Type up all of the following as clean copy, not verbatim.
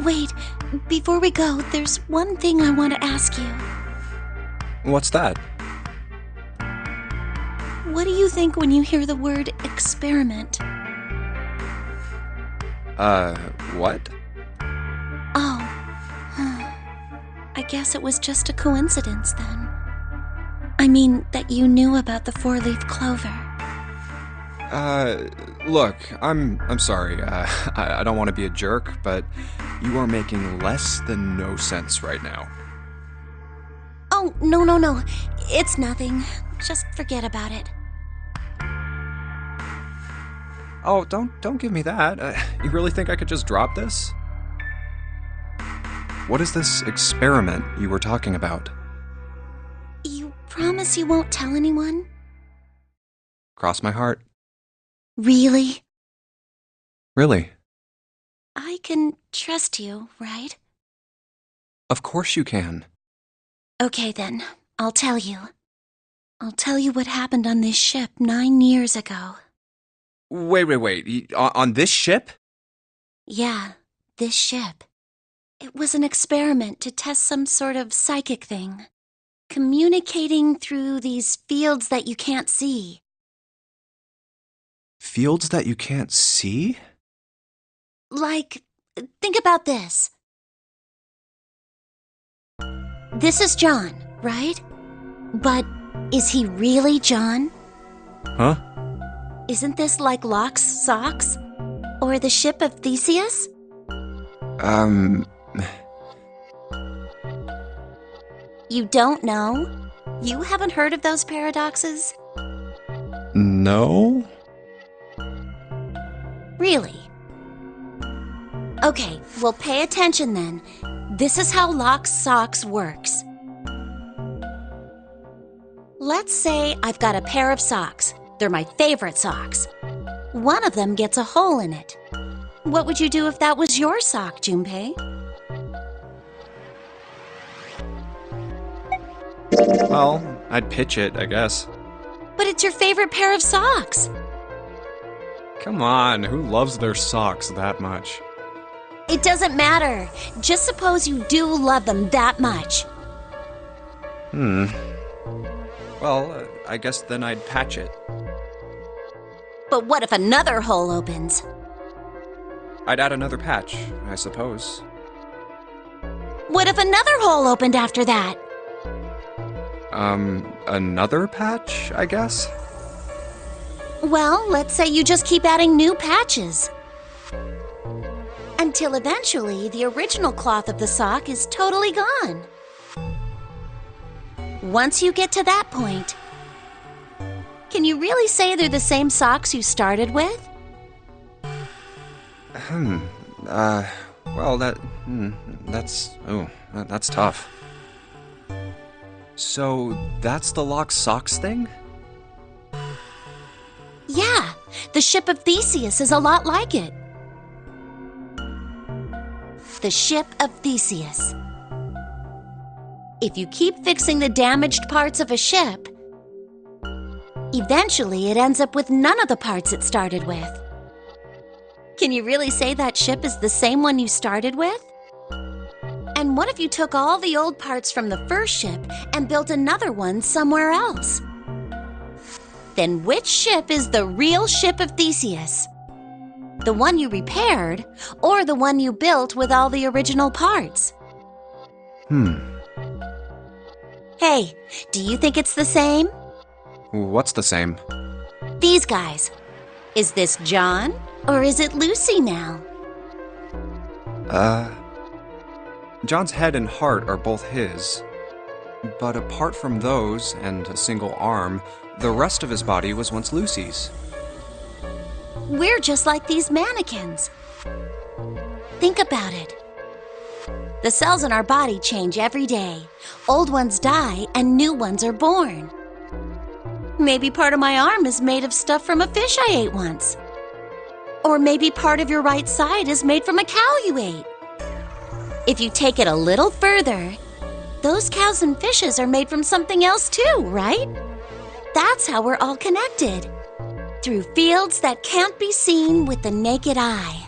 Wait, before we go, there's one thing I want to ask you. What's that? What do you think when you hear the word experiment? What? Oh, I guess it was just a coincidence then. I mean, that you knew about the four-leaf clover. Look, I'm sorry. I don't want to be a jerk, but you are making less than no sense right now. Oh, no. It's nothing. Just forget about it. Oh, don't give me that. You really think I could just drop this? What is this experiment you were talking about? You promise you won't tell anyone? Cross my heart. Really? Really? I can trust you, right? Of course you can. Okay then, I'll tell you. I'll tell you what happened on this ship 9 years ago. Wait. On this ship? Yeah, this ship. It was an experiment to test some sort of psychic thing. Communicating through these fields that you can't see. Fields that you can't see? Like, think about this. This is John, right? But is he really John? Huh? Isn't this like Locke's socks? Or the ship of Theseus? You don't know? You haven't heard of those paradoxes? No? Really? Okay, well pay attention then. This is how Locke's socks works. Let's say I've got a pair of socks. They're my favorite socks. One of them gets a hole in it. What would you do if that was your sock, Junpei? Well, I'd pitch it, I guess. But it's your favorite pair of socks. Come on, who loves their socks that much? It doesn't matter. Just suppose you do love them that much. Well, I guess then I'd patch it. But what if another hole opens? I'd add another patch, I suppose. What if another hole opened after that? Another patch, I guess? Well, let's say you just keep adding new patches. Until eventually the original cloth of the sock is totally gone. Once you get to that point, can you really say they're the same socks you started with? Well, that's tough. So, that's the Locke's socks thing? Yeah, the ship of Theseus is a lot like it. The ship of Theseus. If you keep fixing the damaged parts of a ship, eventually it ends up with none of the parts it started with. Can you really say that ship is the same one you started with? And what if you took all the old parts from the first ship and built another one somewhere else? Then which ship is the real ship of Theseus? The one you repaired, or the one you built with all the original parts? Hey, do you think it's the same? What's the same? These guys. Is this John, or is it Lucy now? John's head and heart are both his. But apart from those, and a single arm, the rest of his body was once Lucy's. We're just like these mannequins. Think about it. The cells in our body change every day. Old ones die and new ones are born. Maybe part of my arm is made of stuff from a fish I ate once. Or maybe part of your right side is made from a cow you ate. If you take it a little further, those cows and fishes are made from something else too, right? That's how we're all connected. Through fields that can't be seen with the naked eye.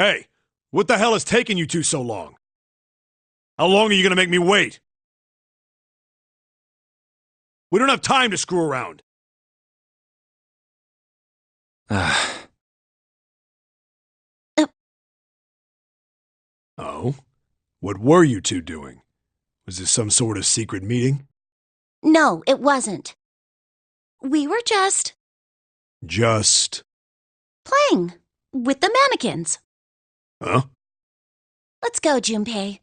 Hey, what the hell is taking you two so long? How long are you gonna make me wait? We don't have time to screw around. Oh? What were you two doing? Was this some sort of secret meeting? No, it wasn't. We were just Just... playing with the mannequins. Huh? Let's go, Junpei.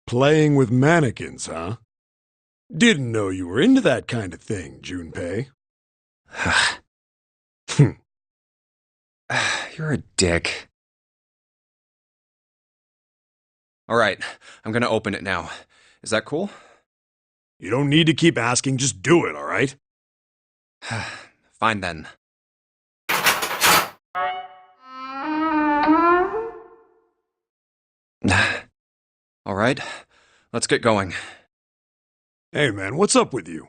Playing with mannequins, huh? Didn't know you were into that kind of thing, Junpei. You're a dick. All right, I'm gonna open it now. Is that cool? You don't need to keep asking, just do it, all right? Fine then. All right, let's get going. Hey man, what's up with you?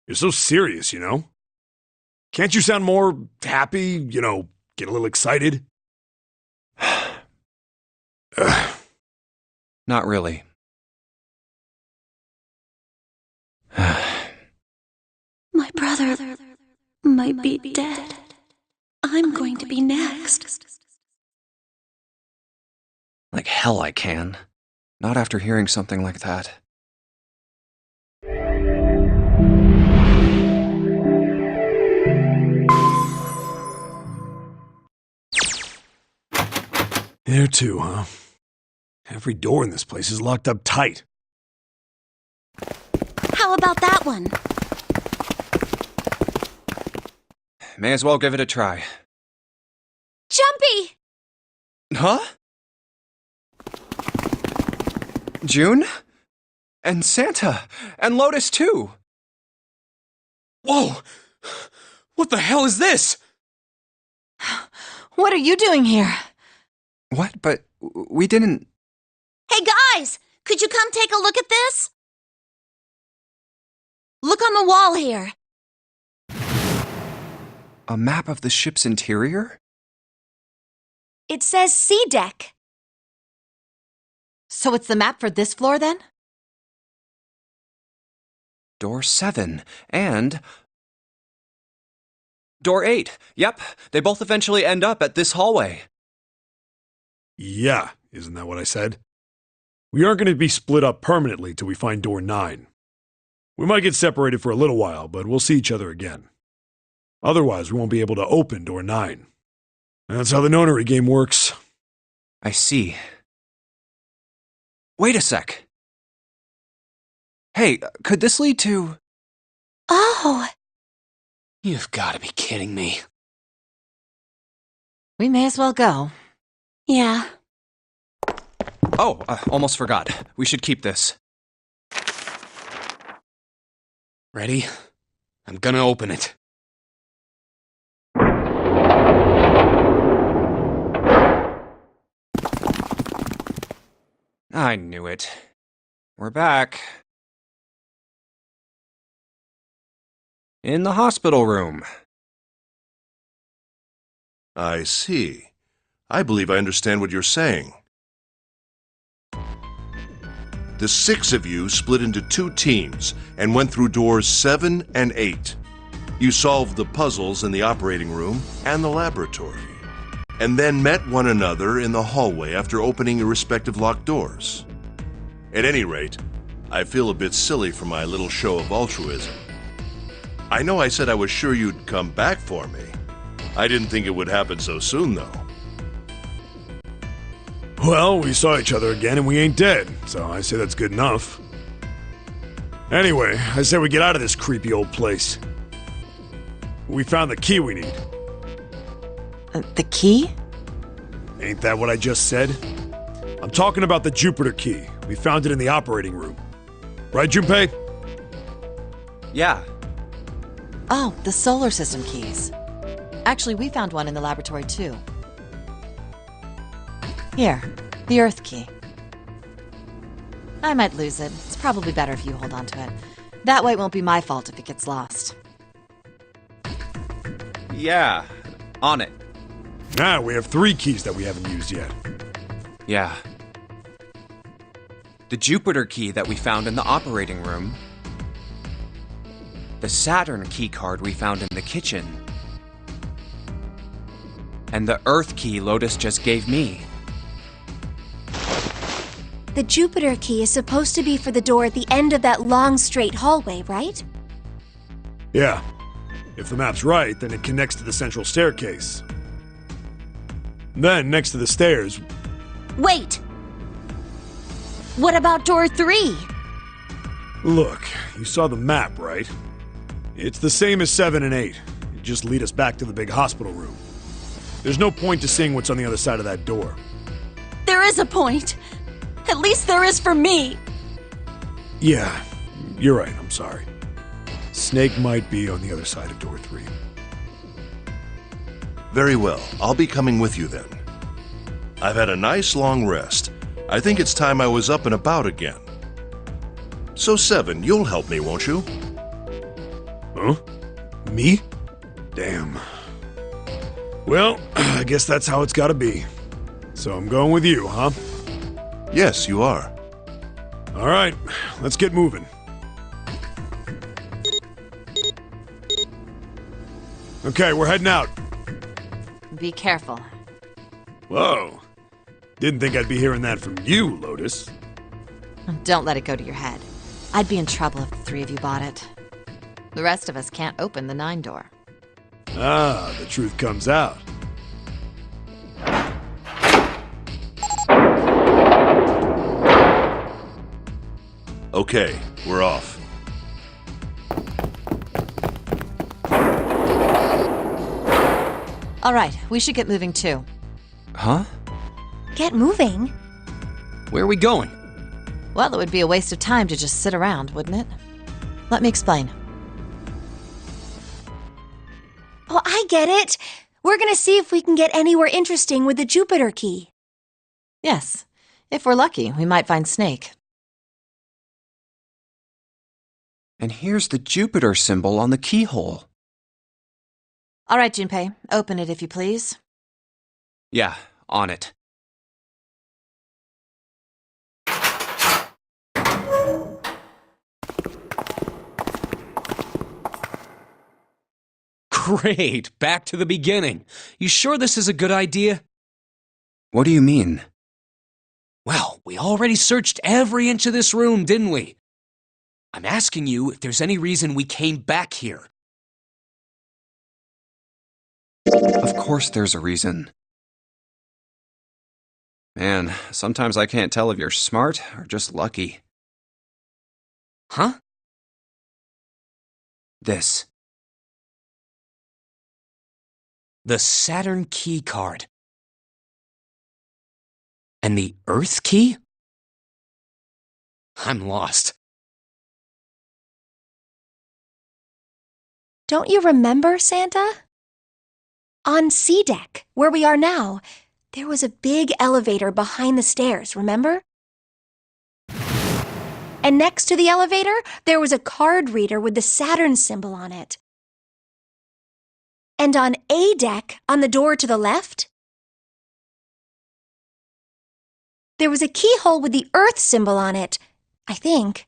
You're so serious, you know? Can't you sound more happy, get a little excited? Not really. My brother might be dead. I'm going to be next. Like hell I can. Not after hearing something like that. There too, huh? Every door in this place is locked up tight. How about that one? May as well give it a try. Jumpy! Huh? June? And Santa? And Lotus too? Whoa! What the hell is this? What are you doing here? What? But we didn't... Hey guys, could you come take a look at this? Look on the wall here. A map of the ship's interior? It says C deck. So it's the map for this floor then? Door 7. And... Door 8. Yep, they both eventually end up at this hallway. Yeah, isn't that what I said? We aren't going to be split up permanently till we find door 9. We might get separated for a little while, but we'll see each other again. Otherwise, we won't be able to open door 9. That's how the Nonary game works. I see. Wait a sec. Hey, could this lead to... Oh, You've got to be kidding me. We may as well go. yeah. Oh, almost forgot. We should keep this. Ready? I'm gonna open it. I knew it. We're back. In the hospital room. I see. I believe I understand what you're saying. The 6 of you split into 2 teams and went through doors 7 and 8. You solved the puzzles in the operating room and the laboratory, and then met one another in the hallway after opening your respective locked doors. At any rate, I feel a bit silly for my little show of altruism. I know I said I was sure you'd come back for me. I didn't think it would happen so soon, though. Well, we saw each other again and we ain't dead, so I say that's good enough. Anyway, I say we get out of this creepy old place. We found the key we need. The key? Ain't that what I just said? I'm talking about the Jupiter key. We found it in the operating room. Right, Junpei? Yeah. Oh, the solar system keys. Actually, we found one in the laboratory too. Here, the Earth key. I might lose it. It's probably better if you hold on to it. That way it won't be my fault if it gets lost. Yeah. On it. Ah, we have 3 keys that we haven't used yet. Yeah. The Jupiter key that we found in the operating room. The Saturn key card we found in the kitchen. And the Earth key Lotus just gave me. The Jupiter key is supposed to be for the door at the end of that long, straight hallway, right? Yeah. If the map's right, then it connects to the central staircase. Then, next to the stairs... Wait! What about door 3? Look, you saw the map, right? It's the same as 7 and 8. It just lead us back to the big hospital room. There's no point to seeing what's on the other side of that door. There is a point. At least there is for me. Yeah, you're right, I'm sorry. Snake might be on the other side of door 3. Very well. I'll be coming with you then. I've had a nice long rest. I think it's time I was up and about again. So 7, you'll help me, won't you? Huh? Me? Damn. Well, I guess that's how it's gotta be. So I'm going with you, huh? Yes, you are. All right, let's get moving. Okay, we're heading out. Be careful. Whoa. Didn't think I'd be hearing that from you, Lotus. Don't let it go to your head. I'd be in trouble if the 3 of you bought it. The rest of us can't open the 9 door. Ah, the truth comes out. Okay, we're off. All right, we should get moving too. Huh? Get moving? Where are we going? Well, it would be a waste of time to just sit around, wouldn't it? Let me explain. Oh, I get it. We're gonna see if we can get anywhere interesting with the Jupiter key. Yes, if we're lucky, we might find Snake. And here's the Jupiter symbol on the keyhole. All right, Junpei, open it if you please. Yeah, on it. Great, back to the beginning. You sure this is a good idea? What do you mean? Well, we already searched every inch of this room, didn't we? I'm asking you if there's any reason we came back here. Of course there's a reason. Man, sometimes I can't tell if you're smart or just lucky. Huh? This. The Saturn key card. And the Earth key? I'm lost. Don't you remember, Santa? On C deck, where we are now, there was a big elevator behind the stairs, remember? And next to the elevator, there was a card reader with the Saturn symbol on it. And on A deck, on the door to the left, there was a keyhole with the Earth symbol on it, I think.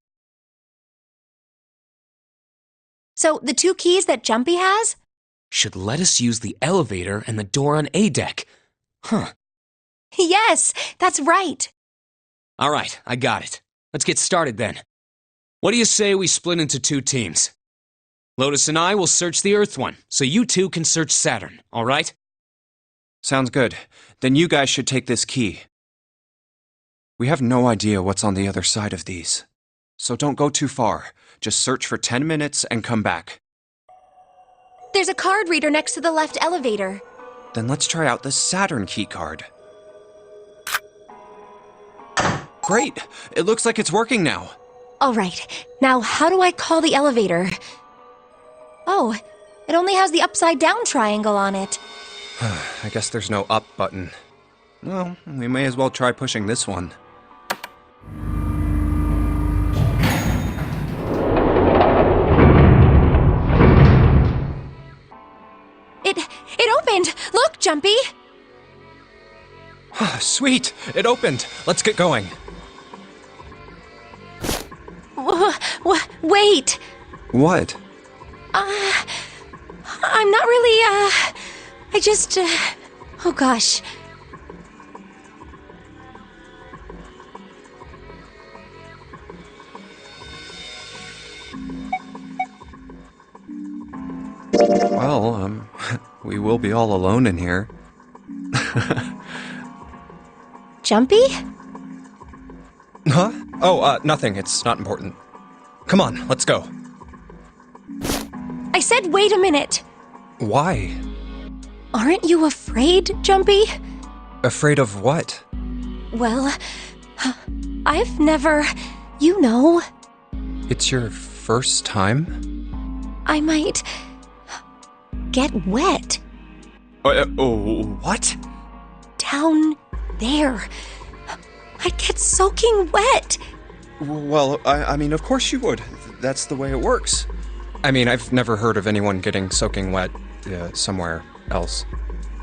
So the 2 keys that Jumpy has? Should let us use the elevator and the door on A deck. Huh. Yes, that's right. All right, I got it. Let's get started then. What do you say we split into 2 teams? Lotus and I will search the Earth one, so you 2 can search Saturn, all right? Sounds good. Then you guys should take this key. We have no idea what's on the other side of these. So don't go too far. Just search for 10 minutes and come back. There's a card reader next to the left elevator. Then let's try out the Saturn key card. Great! It looks like it's working now. All right, now how do I call the elevator? Oh, it only has the upside-down triangle on it. I guess there's no up button. Well, we may as well try pushing this one. It opened! Look, Jumpy! Sweet! It opened! Let's get going. Wait! What? I'm not really, I just, oh gosh. Well, we will be all alone in here. Jumpy? Huh? Oh, nothing. It's not important. Come on, let's go. I said wait a minute. Why? Aren't you afraid, Jumpy? Afraid of what? Well, I've never, you know, It's your first time? I might get wet What? down there. I'd get soaking wet. Well, I mean, of course you would. That's the way it works. I mean, I've never heard of anyone getting soaking wet somewhere else.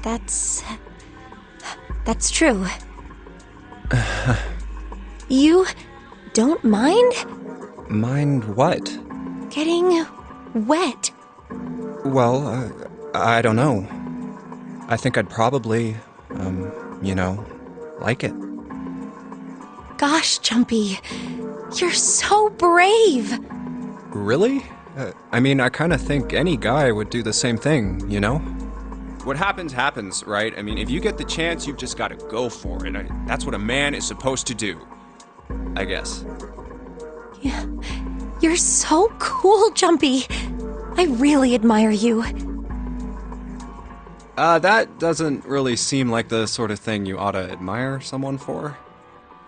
That's true. You don't mind Mind what? getting wet? Well, I don't know. I think I'd probably, like it. Gosh, Jumpy, you're so brave. Really? I mean, I kind of think any guy would do the same thing, you know? What happens, happens, right? I mean, if you get the chance, you've just got to go for it. That's what a man is supposed to do. I guess. Yeah, you're so cool, Jumpy. I really admire you. That doesn't really seem like the sort of thing you ought to admire someone for.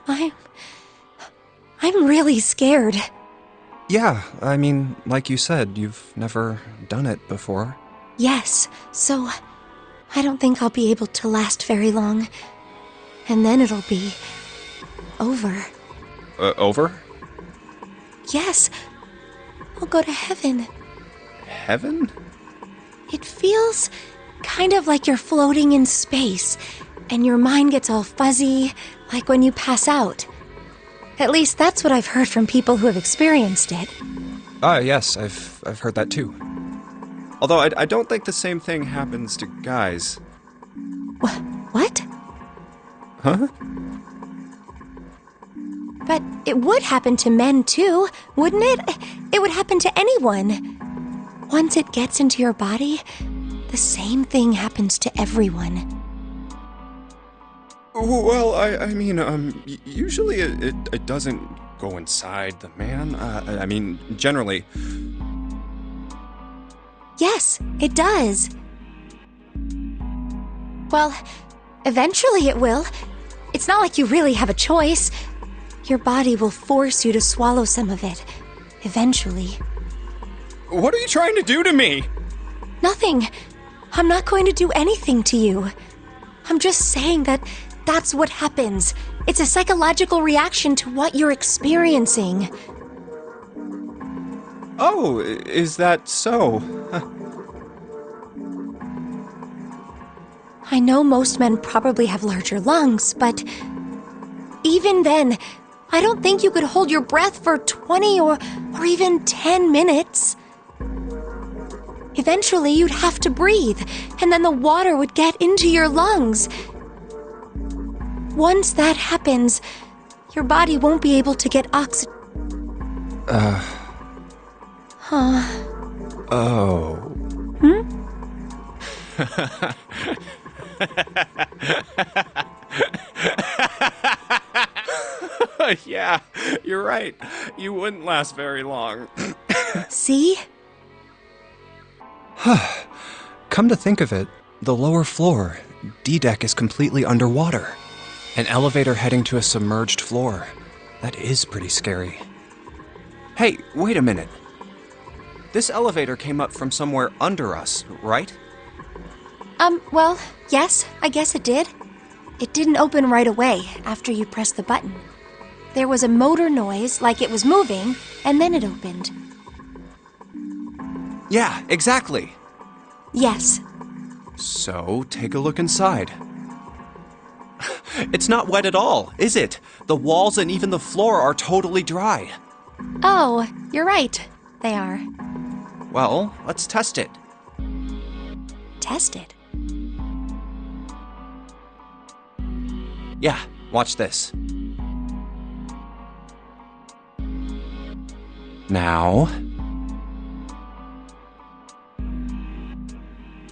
I'm really scared. Yeah, I mean, like you said, you've never done it before. Yes, so I don't think I'll be able to last very long. And then it'll be over. Over? Yes, I'll go to heaven. Heaven? It feels kind of like you're floating in space, and your mind gets all fuzzy, like when you pass out. At least that's what I've heard from people who have experienced it. Yes, I've heard that too. Although I don't think the same thing happens to guys. What? Huh? But it would happen to men too, wouldn't it? It would happen to anyone. Once it gets into your body, the same thing happens to everyone. Well, I mean, usually it doesn't go inside the man. I mean, generally. Yes, it does. Well, eventually it will. It's not like you really have a choice. Your body will force you to swallow some of it. Eventually. What are you trying to do to me? Nothing. I'm not going to do anything to you. I'm just saying that that's what happens. It's a psychological reaction to what you're experiencing. Oh, is that so? I know most men probably have larger lungs, but even then, I don't think you could hold your breath for 20 or even 10 minutes. Eventually, you'd have to breathe, and then the water would get into your lungs. Once that happens, your body won't be able to get oxygen. Oh. Hmm? Yeah, you're right. You wouldn't last very long. See? Come to think of it, the lower floor, D-deck, is completely underwater. An elevator heading to a submerged floor. That is pretty scary. Hey, wait a minute. This elevator came up from somewhere under us, right? Well, yes, I guess it did. It didn't open right away after you pressed the button. There was a motor noise like it was moving, and then it opened. Yeah, exactly. Yes. So, take a look inside. It's not wet at all, is it? The walls and even the floor are totally dry. Oh, you're right. They are. Well, let's test it. Test it. Yeah, watch this. Now,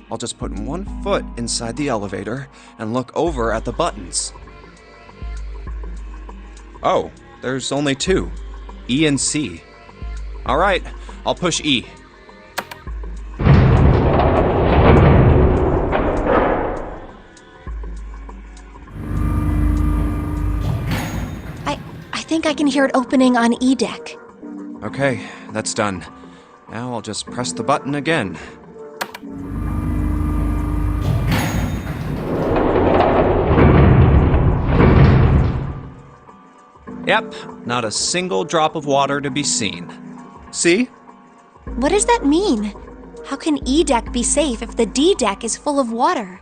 I'll just put one foot inside the elevator and look over at the buttons. Oh, there's only two, E and C. All right, I'll push E. I think I can hear it opening on E deck. Okay, that's done. Now I'll just press the button again. Yep, not a single drop of water to be seen. See? What does that mean? How can E deck be safe if the D deck is full of water?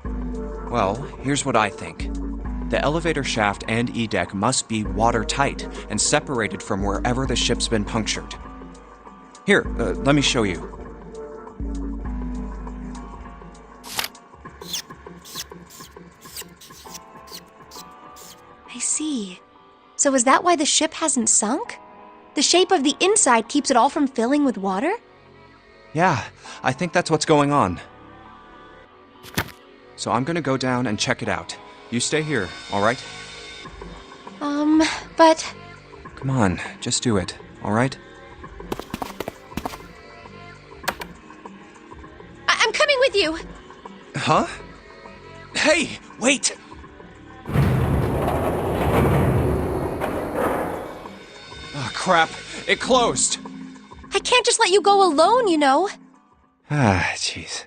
Well, here's what I think. The elevator shaft and E deck must be watertight and separated from wherever the ship's been punctured. Here, let me show you. I see. So is that why the ship hasn't sunk? The shape of the inside keeps it all from filling with water? Yeah, I think that's what's going on. So I'm gonna go down and check it out. You stay here, all right? But... Come on, just do it, all right? I'm coming with you! Huh? Hey, wait! Oh, crap. It closed. I can't just let you go alone, you know. Ah, jeez.